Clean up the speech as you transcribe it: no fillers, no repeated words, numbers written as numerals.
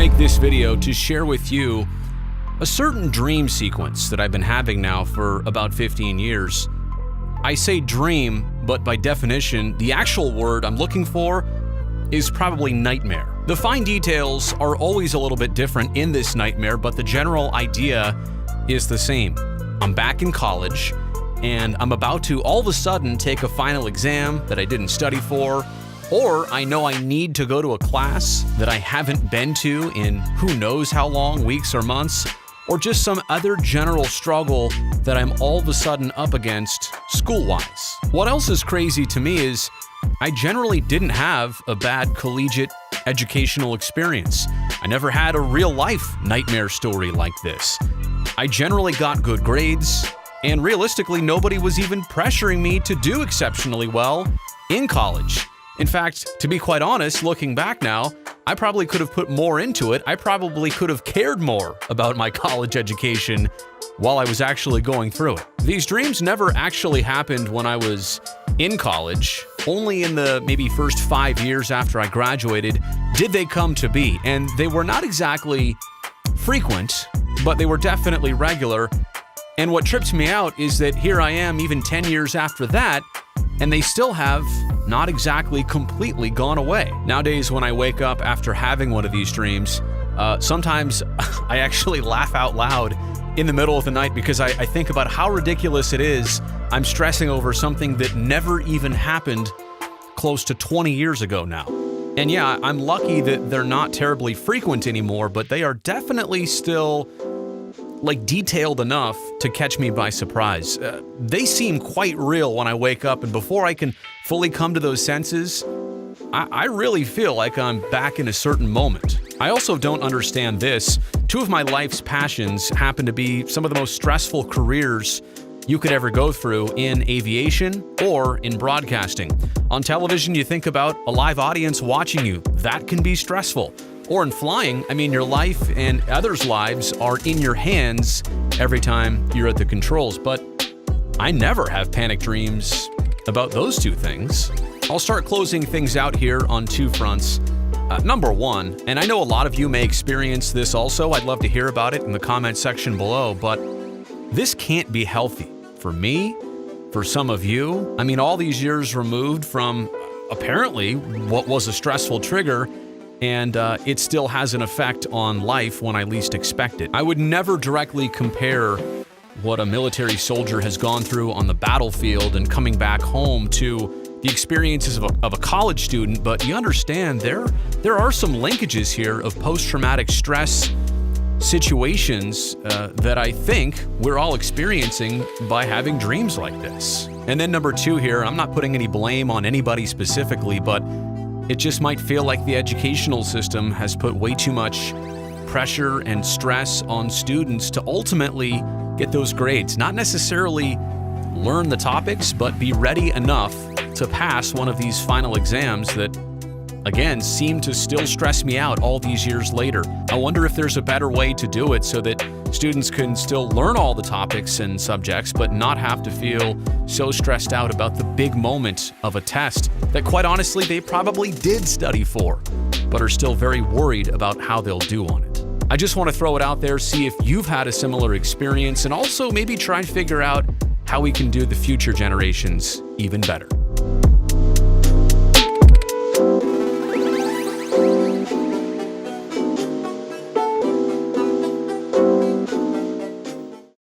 make this video to share with you a certain dream sequence that I've been having now for about 15 years. I say dream, but by definition, the actual word I'm looking for is probably nightmare. The fine details are always a little bit different in this nightmare, but the general idea is the same. I'm back in college, and I'm about to all of a sudden take a final exam that I didn't study for, or I know I need to go to a class that I haven't been to in who knows how long, weeks or months, or just some other general struggle that I'm all of a sudden up against school-wise. What else is crazy to me is I generally didn't have a bad collegiate educational experience. I never had a real-life nightmare story like this. I generally got good grades, and realistically, nobody was even pressuring me to do exceptionally well in college. In fact, to be quite honest, looking back now, I probably could have put more into it. I probably could have cared more about my college education while I was actually going through it. These dreams never actually happened when I was in college. Only in the maybe first 5 years after I graduated did they come to be. And they were not exactly frequent, but they were definitely regular. And what trips me out is that here I am even 10 years after that, and they still have not exactly completely gone away. Nowadays, when I wake up after having one of these dreams, sometimes I actually laugh out loud in the middle of the night because I think about how ridiculous it is I'm stressing over something that never even happened close to 20 years ago now. And yeah, I'm lucky that they're not terribly frequent anymore, but they are definitely still detailed enough to catch me by surprise. They seem quite real when I wake up, and before I can fully come to those senses, I really feel like I'm back in a certain moment. I also don't understand this. Two of my life's passions happen to be some of the most stressful careers you could ever go through in aviation or in broadcasting. On television, you think about a live audience watching you. That can be stressful. Or in flying, I mean, your life and others' lives are in your hands every time you're at the controls. But I never have panic dreams about those two things. I'll start closing things out here on two fronts. Number one, and I know a lot of you may experience this also, I'd love to hear about it in the comment section below, but this can't be healthy. For me, for some of you, I mean, all these years removed from apparently what was a stressful trigger, and it still has an effect on life when I least expect it. I would never directly compare what a military soldier has gone through on the battlefield and coming back home to the experiences of a college student, but you understand there are some linkages here of post-traumatic stress situations that I think we're all experiencing by having dreams like this. And then number two here, I'm not putting any blame on anybody specifically, but it just might feel like the educational system has put way too much pressure and stress on students to ultimately get those grades. Not necessarily learn the topics, but be ready enough to pass one of these final exams that, again, seem to still stress me out all these years later. I wonder if there's a better way to do it so that students can still learn all the topics and subjects, but not have to feel so stressed out about the big moment of a test that, quite honestly, they probably did study for, but are still very worried about how they'll do on it. I just want to throw it out there, see if you've had a similar experience, and also maybe try and figure out how we can do the future generations even better.